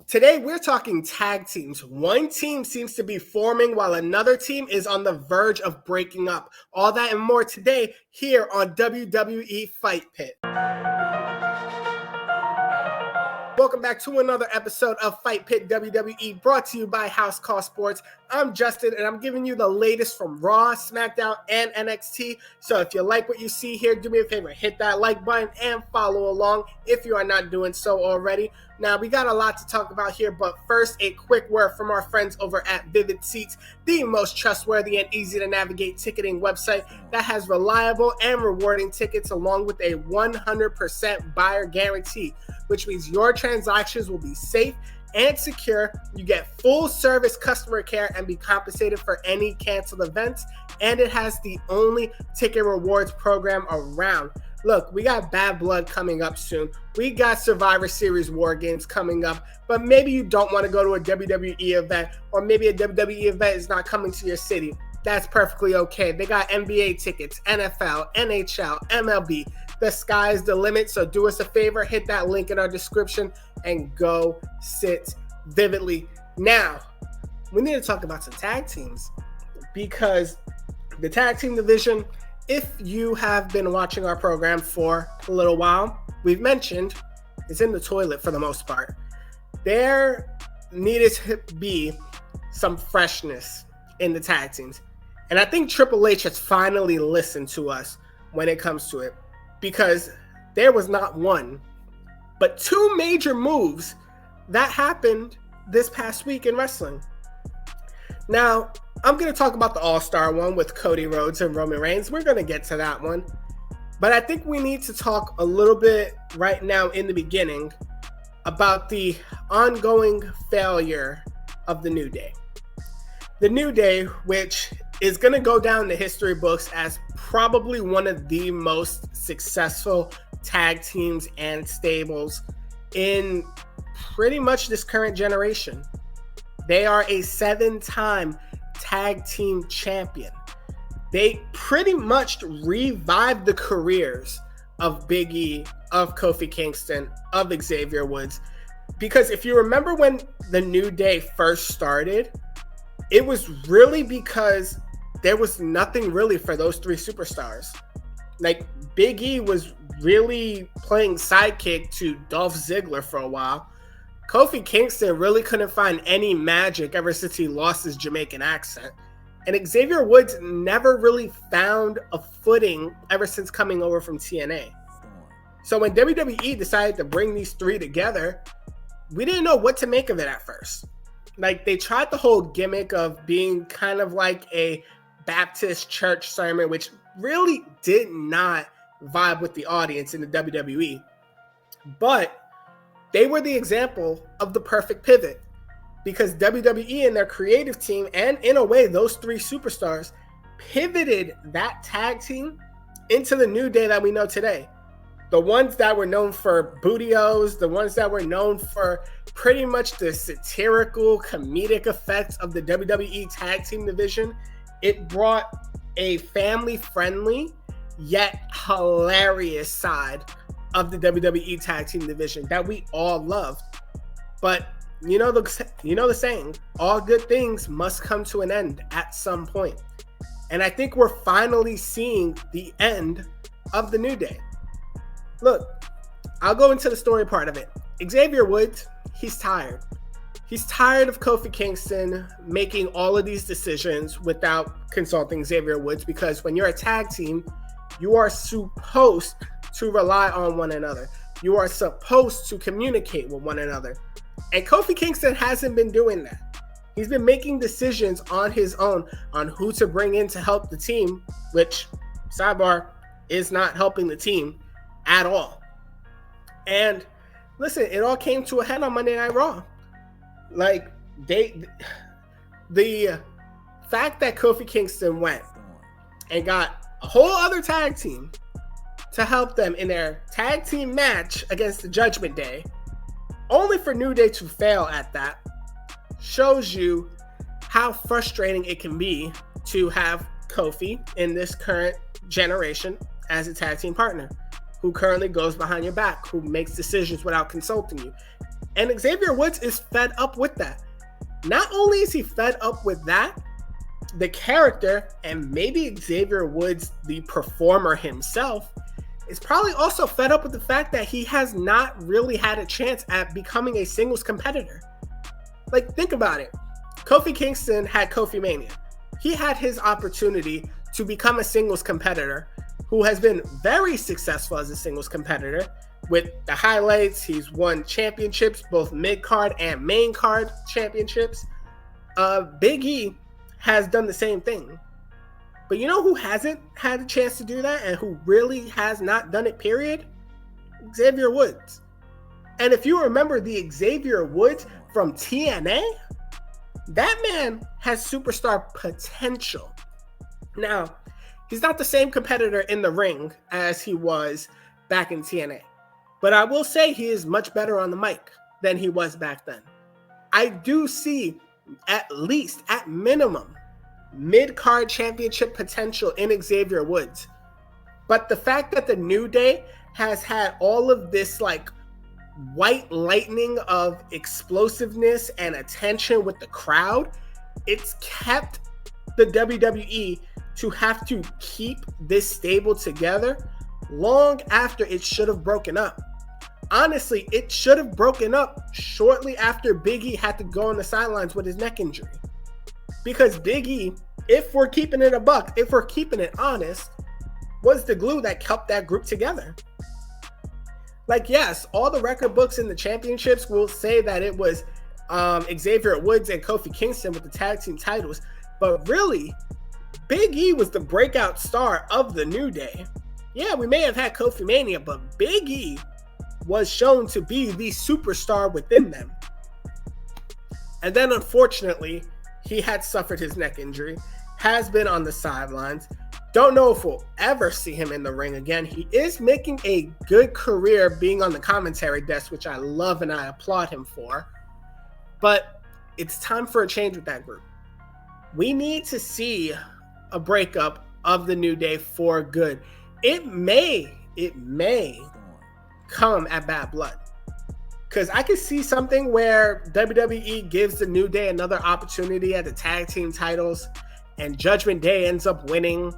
Today, we're talking tag teams. One team seems to be forming while another team is on the verge of breaking up. All that and more today here on WWE Fight Pit. Welcome back to another episode of Fight Pit WWE, brought to you by House Call Sports. I'm Justin, and I'm giving you the latest from Raw, SmackDown, and NXT. So if you like what you see here, do me a favor, hit that like button and follow along if you are not doing so already. Now, we got a lot to talk about here, but first, a quick word from our friends over at Vivid Seats, the most trustworthy and easy to navigate ticketing website that has reliable and rewarding tickets along with a 100% buyer guarantee, which means your transactions will be safe and secure. You get full service customer care and be compensated for any canceled events, and it has the only ticket rewards program around. Look, we got Bad Blood coming up soon. We got Survivor Series War Games coming up, but maybe you don't want to go to a WWE event, or maybe a WWE event is not coming to your city. That's perfectly okay. They got NBA tickets, NFL, NHL, MLB. The sky's the limit, so do us a favor, hit that link in our description and go sit vividly. Now, we need to talk about some tag teams, because the tag team division, if you have been watching our program for a little while, we've mentioned it's in the toilet for the most part. There needed to be some freshness in the tag teams. And I think Triple H has finally listened to us when it comes to it, because there was not one, but two major moves that happened this past week in wrestling. Now, I'm going to talk about the All-Star one with Cody, Rhodes, and Roman Reigns. We're going to get to that one. But I think we need to talk a little bit right now in the beginning about the ongoing failure of the New Day. The New Day, which is going to go down the history books as probably one of the most successful tag teams and stables in pretty much this current generation. They are a 7-time tag team champion. They pretty much revived the careers of Big E, of Kofi Kingston, of Xavier Woods. Because if you remember when the New Day first started, it was really because there was nothing really for those three superstars. Like, Big E was really playing sidekick to Dolph Ziggler for a while. Kofi Kingston really couldn't find any magic ever since he lost his Jamaican accent. And Xavier Woods never really found a footing ever since coming over from TNA. So when WWE decided to bring these three together, we didn't know what to make of it at first. Like, they tried the whole gimmick of being kind of like a Baptist church sermon, which really did not vibe with the audience in the WWE. But they were the example of the perfect pivot, because WWE and their creative team, and in a way those three superstars, pivoted that tag team into the New Day that we know today. The ones that were known for bootios, the ones that were known for pretty much the satirical comedic effects of the WWE tag team division. It brought a family-friendly yet hilarious side of the WWE tag team division that we all loved. But you know the saying, all good things must come to an end at some point. And I think we're finally seeing the end of the New Day. Look, I'll go into the story part of it. Xavier Woods, he's tired. He's tired of Kofi Kingston making all of these decisions without consulting Xavier Woods, because when you're a tag team, you are supposed to rely on one another. You are supposed to communicate with one another. And Kofi Kingston hasn't been doing that. He's been making decisions on his own on who to bring in to help the team, which, sidebar, is not helping the team at all. And listen, it all came to a head on Monday Night Raw. Like, the fact that Kofi Kingston went and got a whole other tag team to help them in their tag team match against the Judgment Day, only for New Day to fail at that, shows you how frustrating it can be to have Kofi in this current generation as a tag team partner, who currently goes behind your back, who makes decisions without consulting you. And Xavier Woods is fed up with that. Not only is he fed up with that, the character, and maybe Xavier Woods, the performer himself, is probably also fed up with the fact that he has not really had a chance at becoming a singles competitor. Like, think about it. Kofi Kingston had Kofi Mania. He had his opportunity to become a singles competitor who has been very successful as a singles competitor. With the highlights, he's won championships, both mid-card and main-card championships. Big E has done the same thing. But you know who hasn't had a chance to do that and who really has not done it, period? Xavier Woods. And if you remember the Xavier Woods from TNA, that man has superstar potential. Now, he's not the same competitor in the ring as he was back in TNA. But I will say he is much better on the mic than he was back then. I do see, at least, at minimum, mid-card championship potential in Xavier Woods. But the fact that the New Day has had all of this like white lightning of explosiveness and attention with the crowd, it's kept the WWE to have to keep this stable together long after it should have broken up. Honestly, it should have broken up shortly after Big E had to go on the sidelines with his neck injury. Because Big E, if we're keeping it a buck, if we're keeping it honest, was the glue that kept that group together. Like, yes, all the record books in the championships will say that it was Xavier Woods and Kofi Kingston with the tag team titles. But really, Big E was the breakout star of the New Day. Yeah, we may have had Kofi Mania, but Big E was shown to be the superstar within them. And then, unfortunately, he had suffered his neck injury, has been on the sidelines. Don't know if we'll ever see him in the ring again. He is making a good career being on the commentary desk, which I love and I applaud him for. But it's time for a change with that group. We need to see a breakup of the New Day for good. It may come at Bad Blood. Because I could see something where WWE gives the New Day another opportunity at the tag team titles and Judgment Day ends up winning.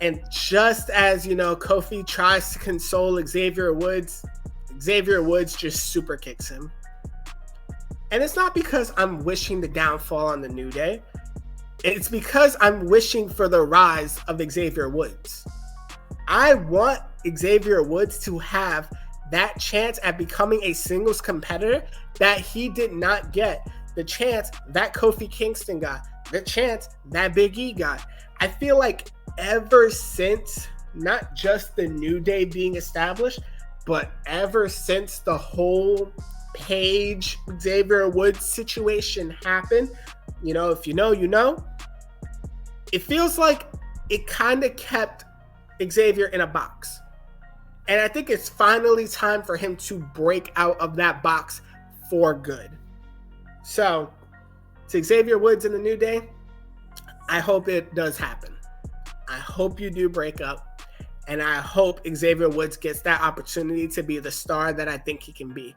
And just as, Kofi tries to console Xavier Woods just super kicks him. And it's not because I'm wishing the downfall on the New Day. It's because I'm wishing for the rise of Xavier Woods. I want Xavier Woods to have that chance at becoming a singles competitor that he did not get. The chance that Kofi Kingston got. The chance that Big E got. I feel like ever since, not just the New Day being established, but ever since the whole Paige Xavier Woods situation happened, if you know, you know, it feels like it kind of kept Xavier in a box. And I think it's finally time for him to break out of that box for good. So, to Xavier Woods in the New Day, I hope it does happen. I hope you do break up. And I hope Xavier Woods gets that opportunity to be the star that I think he can be.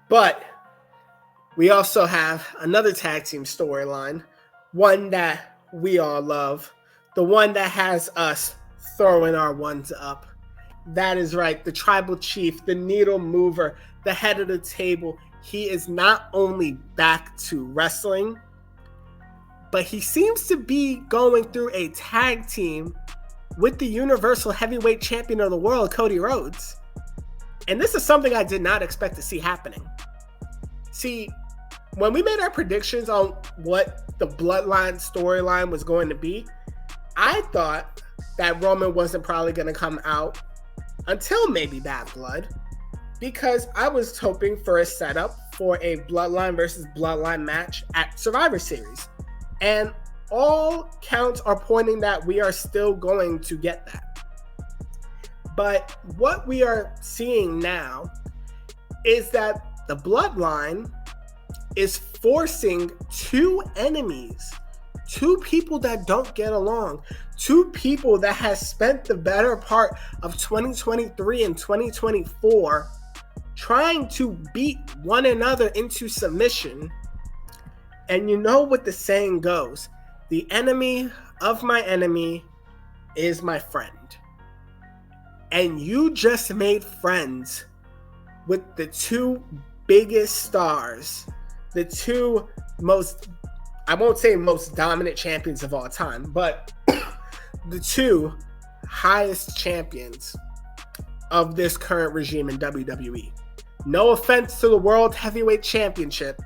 But we also have another tag team storyline, one that we all love, the one that has us throwing our ones up. That is right, the tribal chief, the needle mover, the head of the table. He is not only back to wrestling, but he seems to be going through a tag team with the Universal Heavyweight Champion of the World, Cody Rhodes. And this is something I did not expect to see happening. See, when we made our predictions on what the Bloodline storyline was going to be, I thought that Roman wasn't probably going to come out until maybe Bad Blood, because I was hoping for a setup for a Bloodline versus Bloodline match at Survivor Series. And all counts are pointing that we are still going to get that. But what we are seeing now is that the Bloodline is forcing two enemies, two people that don't get along, two people that has spent the better part of 2023 and 2024 trying to beat one another into submission. And you know what the saying goes, the enemy of my enemy is my friend. And you just made friends with the two biggest stars, the two most, I won't say most dominant champions of all time, but the two highest champions of this current regime in WWE. No offense to the World Heavyweight Championship,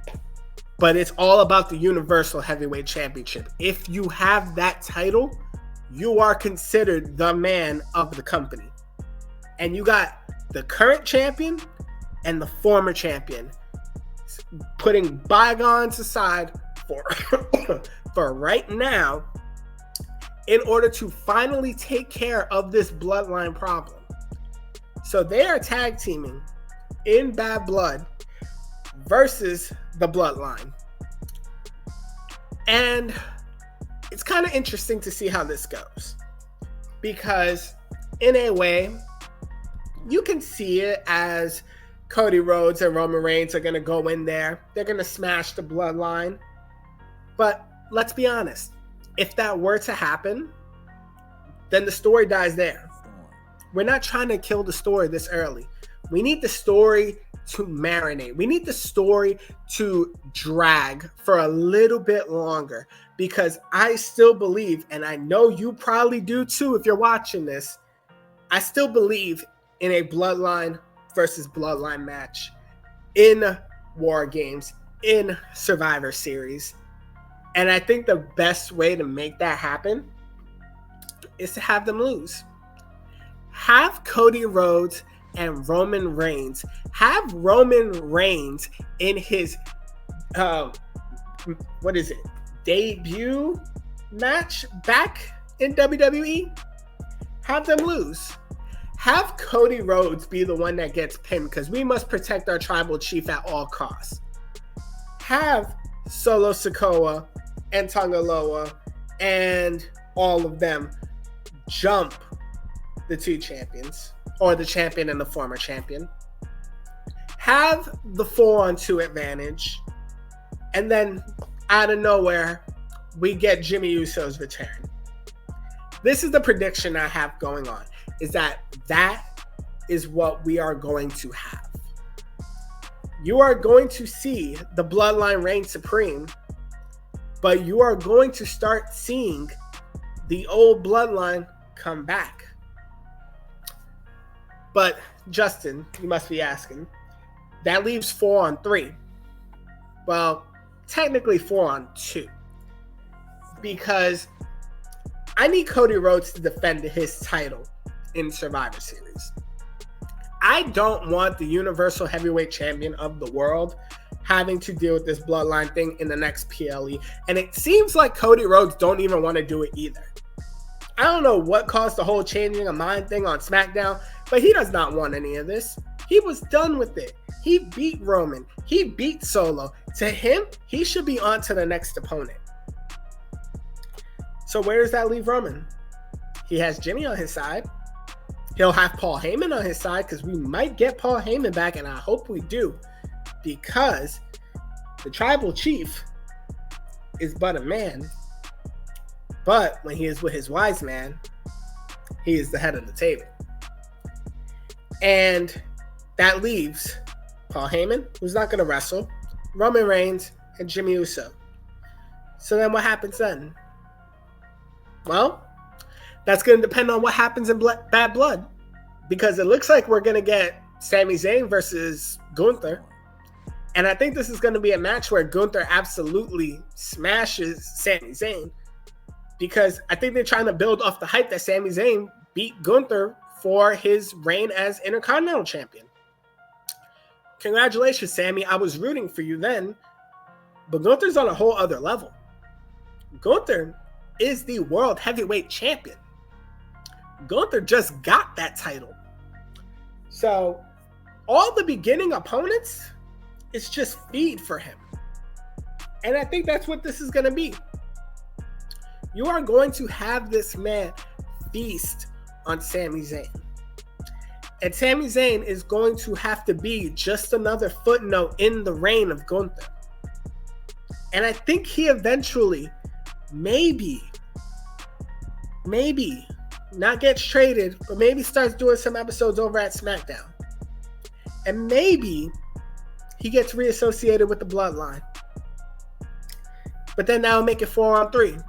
but it's all about the Universal Heavyweight Championship. If you have that title, you are considered the man of the company. And you got the current champion and the former champion, putting bygones aside for right now, in order to finally take care of this bloodline problem. So they are tag teaming in Bad Blood versus the Bloodline. And it's kind of interesting to see how this goes, because in a way, you can see it as Cody Rhodes and Roman Reigns are going to go in there. They're going to smash the Bloodline. But let's be honest. If that were to happen, then the story dies there. We're not trying to kill the story this early. We need the story to marinate. We need the story to drag for a little bit longer, because I still believe, and I know you probably do too if you're watching this, I still believe in a Bloodline versus Bloodline match in War Games, in Survivor Series. And I think the best way to make that happen is to have them lose. Have Cody Rhodes and Roman Reigns. Have Roman Reigns in his, debut match back in WWE. Have them lose. Have Cody Rhodes be the one that gets pinned, because we must protect our tribal chief at all costs. Have Solo Sikoa and Tongaloa and all of them jump the two champions, or the champion and the former champion. Have the 4-on-2 advantage, and then out of nowhere, we get Jimmy Uso's return. This is the prediction I have going on, is that is what we are going to have. You are going to see the Bloodline reign supreme, but you are going to start seeing the old Bloodline come back. But Justin, you must be asking, that leaves 4-on-3. Well, technically 4-on-2, because I need Cody Rhodes to defend his title in Survivor Series. I don't want the Universal Heavyweight Champion of the world having to deal with this Bloodline thing in the next PLE. And it seems like Cody Rhodes don't even want to do it either. I don't know what caused the whole changing of mind thing on SmackDown, but he does not want any of this. He was done with it. He beat Roman. He beat Solo. To him, he should be on to the next opponent. So where does that leave Roman? He has Jimmy on his side. He'll have Paul Heyman on his side, because we might get Paul Heyman back, and I hope we do, because the tribal chief is but a man, but when he is with his wise man, he is the head of the table. And that leaves Paul Heyman, who's not going to wrestle, Roman Reigns, and Jimmy Uso. So then what happens then? Well, that's going to depend on what happens in Bad Blood, because it looks like we're going to get Sami Zayn versus Gunther. And I think this is going to be a match where Gunther absolutely smashes Sami Zayn, because I think they're trying to build off the hype that Sami Zayn beat Gunther for his reign as Intercontinental Champion. Congratulations, Sami. I was rooting for you then, but Gunther's on a whole other level. Gunther is the World Heavyweight Champion. Gunther just got that title. So all the beginning opponents, it's just feed for him. And I think that's what this is going to be. You are going to have this man feast on Sami Zayn. And Sami Zayn is going to have to be just another footnote in the reign of Gunther. And I think he eventually, maybe, not gets traded, but maybe starts doing some episodes over at SmackDown. And maybe he gets reassociated with the Bloodline. But then now make it 4-on-3.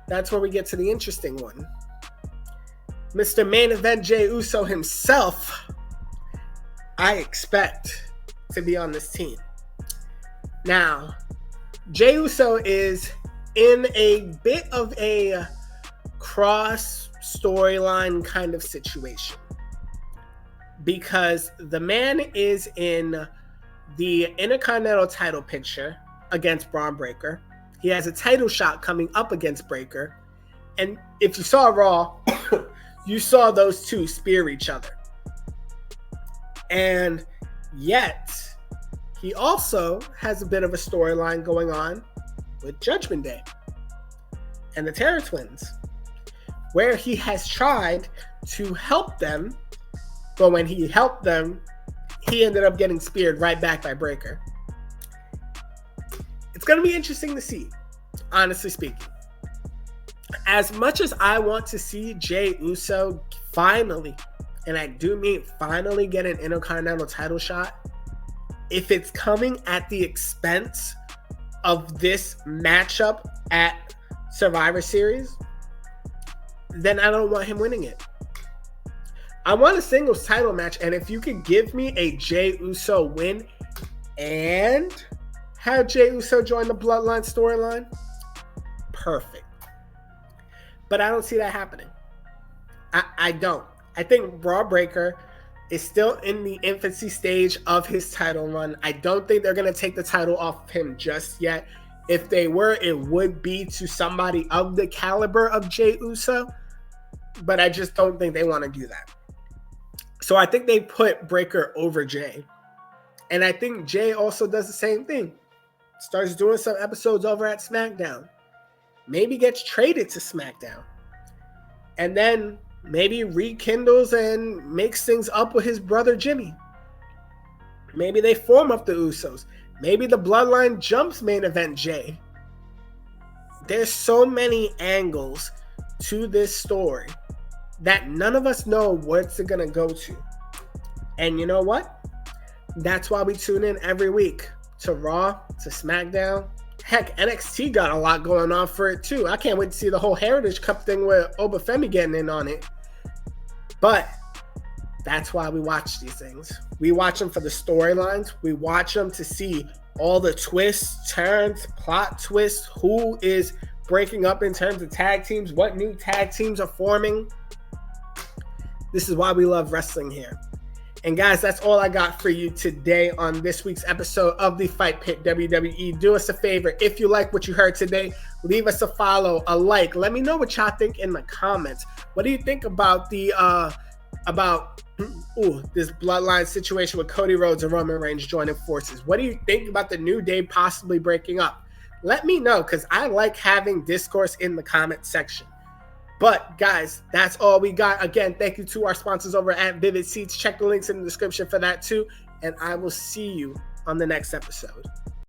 That's where we get to the interesting one. Mr. Main Event Jey Uso himself, I expect to be on this team. Now, Jey Uso is in a bit of a cross storyline kind of situation because the man is in the Intercontinental title picture against Braun Breaker. He has a title shot coming up against Breaker. And if you saw Raw, you saw those two spear each other. And yet, he also has a bit of a storyline going on with Judgment Day and the Terror Twins, where he has tried to help them, but when he helped them, he ended up getting speared right back by Breaker. It's going to be interesting to see, honestly speaking. As much as I want to see Jey Uso finally, and I do mean finally, get an Intercontinental title shot, if it's coming at the expense of this matchup at Survivor Series, then I don't want him winning it. I want a singles title match, and if you could give me a Jey Uso win and have Jey Uso join the Bloodline storyline, perfect. But I don't see that happening. I don't. I think Braun Breaker is still in the infancy stage of his title run. I don't think they're going to take the title off him just yet. If they were, it would be to somebody of the caliber of Jey Uso. But I just don't think they want to do that. So I think they put Breaker over Jey. And I think Jey also does the same thing. Starts doing some episodes over at SmackDown. Maybe gets traded to SmackDown. And then maybe rekindles and makes things up with his brother Jimmy. Maybe they form up the Usos. Maybe the Bloodline jumps Main Event Jey. There's so many angles to this story that none of us know what's it going to go to. And you know what? That's why we tune in every week to Raw, to SmackDown. Heck, NXT got a lot going on for it too. I can't wait to see the whole Heritage Cup thing with Obafemi getting in on it. But that's why we watch these things. We watch them for the storylines. We watch them to see all the twists, turns, plot twists, who is breaking up in terms of tag teams, what new tag teams are forming. This is why we love wrestling here. And guys, that's all I got for you today on this week's episode of the Fight Pit WWE. Do us a favor. If you like what you heard today, leave us a follow, a like. Let me know what y'all think in the comments. What do you think about the this Bloodline situation with Cody Rhodes and Roman Reigns joining forces? What do you think about the New Day possibly breaking up? Let me know, because I like having discourse in the comment section. But guys, that's all we got. Again, thank you to our sponsors over at Vivid Seats. Check the links in the description for that too. And I will see you on the next episode.